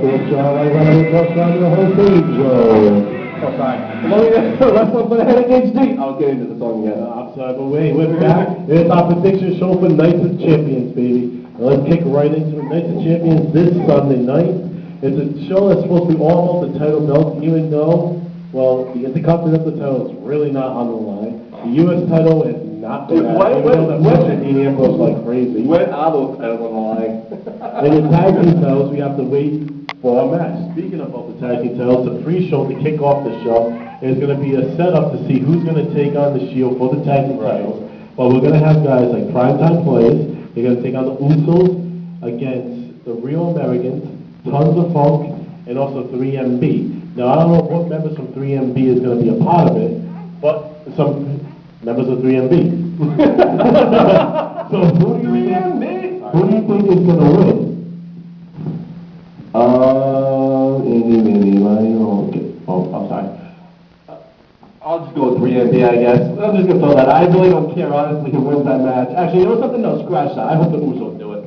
Coach, I got a touch on the whole page. Oh, sorry. Wrestling for the Headache HD. I'll get into the song again. I'm sorry, but wait, we're back. It's our prediction show for Night of Champions, baby. Now let's kick right into it. Night of Champions this Sunday night. It's a show that's supposed to be all about the title belt, even though, well, the Intercontinental title is really not on the line. The U.S. title is not been Ambrose like crazy. When are those titles on the line? And the tag team titles, we have to wait for a match. Speaking about the tag team titles, the pre-show to kick off the show is going to be a setup to see who's going to take on the Shield for the tag team titles. But we're going to have guys like Primetime Players. They're going to take on the Usos against the Real Americans, Tons of Funk, and also 3MB. Now, I don't know what members from 3MB is going to be a part of it, but some members of 3MB. So who do you think is going to win? I'm sorry. I'll just go with 3MB, I guess. I'm just going to throw that. I really don't care, honestly, who wins that match. Actually, you know something? No, scratch that. I hope the Usos do it.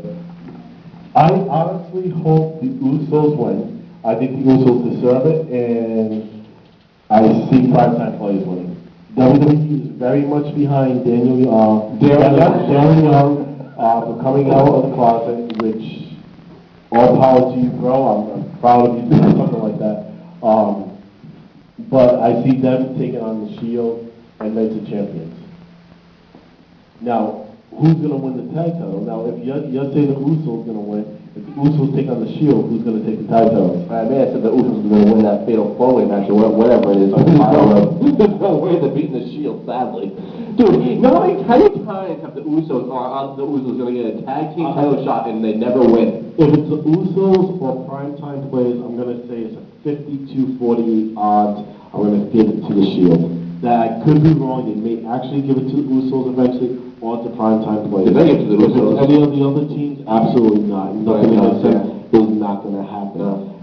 I honestly hope the Usos win. I think the Usos deserve it, and I see Primetime Players winning. WWE is very much behind Daniel Young for coming out of the closet, which all power to you, bro. I'm proud of you doing something like that. But I see them taking on the Shield and Night of Champions. Now, who's going to win the tag title? Now, if you're saying the Usos going to win, if the Usos take on the Shield, who's going to take the tag titles? I mean, I said the Usos are going to win that fatal four-way match or whatever it is. There's no way they're beating the Shield, sadly. Dude, you know how many times have the Usos going to get a tag team title shot and they never win? If it's the Usos or Primetime Players, I'm going to say it's a 52-48 odds. I'm going to give it to the Shield. That I could be wrong. They may actually give it to the Usos eventually or to Primetime Players. If they give it to the Usos. Any of the other teams, absolutely not. Nothing I said is not going to happen.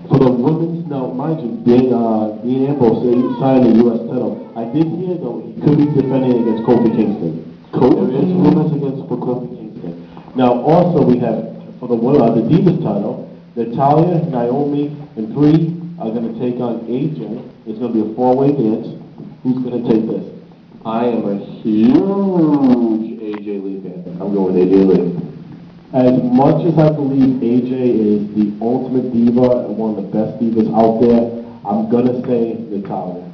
For the women's, now, mind you, Dean Ambrose signed the U.S. title. I did hear, though, he could be defending against Kofi Kingston. There is rumors for Kofi Kingston. Now, also, we have, for the Divas title, Natalya, Naomi, and Brie are going to take on AJ. It's going to be a four-way dance. Who's going to take this? I am a huge AJ Lee fan. I'm going with AJ Lee. As much as I believe AJ is the ultimate diva and one of the best divas out there, I'm going to say Natalya.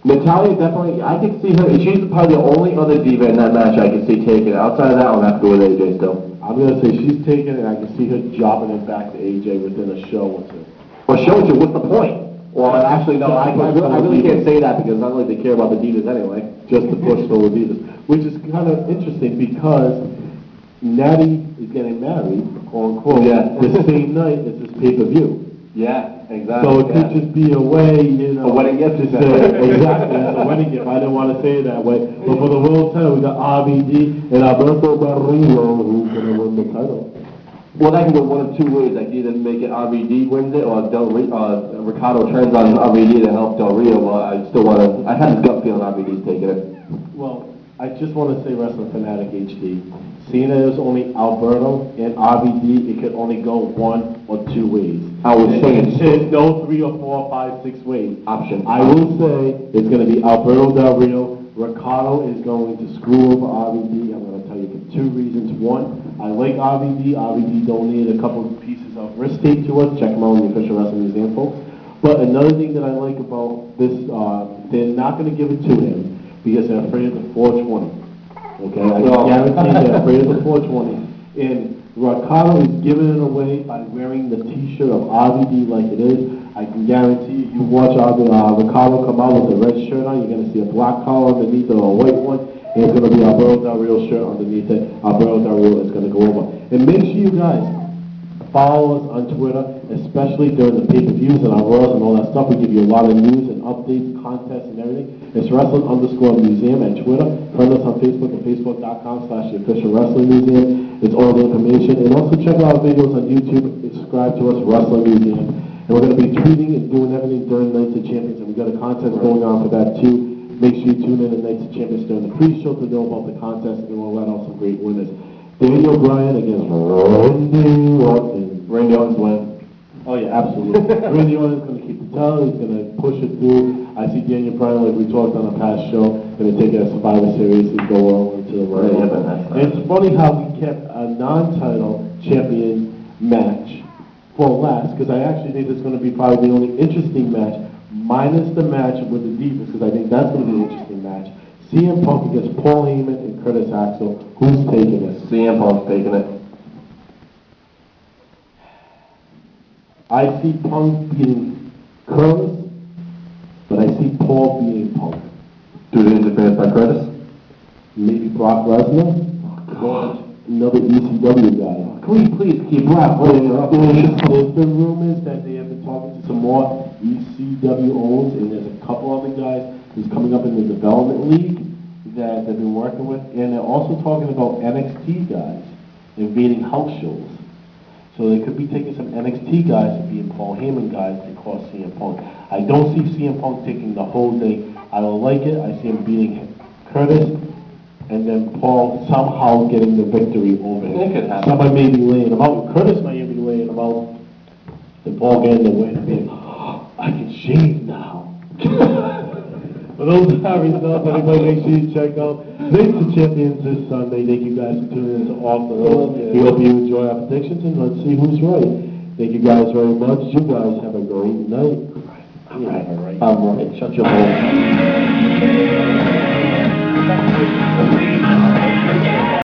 Natalya definitely, I can see her, she's probably the only other diva in that match I can see taking it. Outside of that, I'll have to go with AJ still. I'm going to say she's taking it, and I can see her dropping it back to AJ within a show or two. Well, show you, what's the point? Well, actually, no, I really can't say that because I don't really care about the divas anyway. Just to push for the divas. Which is kind of interesting because Natty is getting married, quote unquote, the same night as this pay-per-view. Yeah, exactly. So it could just be a way, you know. A wedding gift to say. Exactly, it's a wedding gift. I didn't want to say it that way. But for the world title, we got RVD and Alberto Barrio, who's going to win the title. Well, that can go one of two ways. I can either make it RVD wins it, or Ricardo turns on RVD to help Del Rio. Well, I have a gut feeling RVD's taking it. Well, I just want to say Wrestling Fanatic HD. Seeing that it was only Alberto and RVD, it could only go one or two ways. I was saying there's no 3 or 4, 5, 6 ways option. I will say it's going to be Alberto Del Rio. Ricardo is going to screw over RVD. I'm going to tell you for two reasons. One, I like RVD. RVD donated a couple of pieces of wrist tape to us. Check them out in the Official Wrestling Museum, folks. But another thing that I like about this, they're not going to give it to him because they're afraid of the 420. Okay, I can guarantee they're afraid of the 420. And Ricardo is giving it away by wearing the T-shirt of RVD like it is. I can guarantee you watch Ricardo come out with a red shirt on, you're going to see a black collar underneath it or a white one, and it's going to be Alberto Del Rio shirt underneath it. Alberto Del Rio is going to go over. And make sure you guys follow us on Twitter, especially during the pay-per-views and our Raws and all that stuff. We give you a lot of news and updates, contests, and everything. It's Wrestling_Museum at Twitter. Friend us on Facebook at facebook.com/theofficialwrestlingmuseum. It's all the information. And also check out our videos on YouTube. Subscribe to us, Wrestling Museum. And we're going to be tweeting and doing everything during Nights of Champions. And we've got a contest going on for that too. Make sure you tune in to Nights of Champions during the pre-show to know about the contest. And we'll let out some great winners. Daniel Bryan against Randy Orton. Randy Orton's win. Oh, yeah, absolutely. Randy Orton's going to keep the title. He's going to push it through. I see Daniel Bryan, like we talked on a past show, going to take it as Survivor Series and go on into the Royal Rumble. And it's funny how we kept a non-title champion match for last, because I actually think it's going to be probably the only interesting match, minus the match with the Divas, because I think that's going to be an interesting match. CM Punk against Paul Heyman and Curtis Axel. Who's taking it? CM Punk's taking it. I see Punk beating Curtis, but I see Paul beating Punk. Due to interference by Curtis? Maybe Brock Lesnar? Or another ECW guy. Please keep Brock Lesnar up. There's been rumors that they have been talking to some more ECW owners, and there's a couple other guys who's coming up in the development league that they've been working with, and they're also talking about NXT guys invading house shows. So they could be taking some NXT guys and being Paul Heyman guys to cross CM Punk. I don't see CM Punk taking the whole day. I don't like it. I see him beating Curtis, and then Paul somehow getting the victory over him. It could happen. Somebody may be laying him out. Curtis might be laying him out. And Paul getting the win and being, I can shave now. For those who haven't results, everybody make sure you check out Night of Champions this Sunday. Thank you guys for tuning in to Off the Road. We hope you enjoy our predictions, and let's see who's right. Thank you guys very much. You guys have a great night. All right. I'm right. Shut your hole.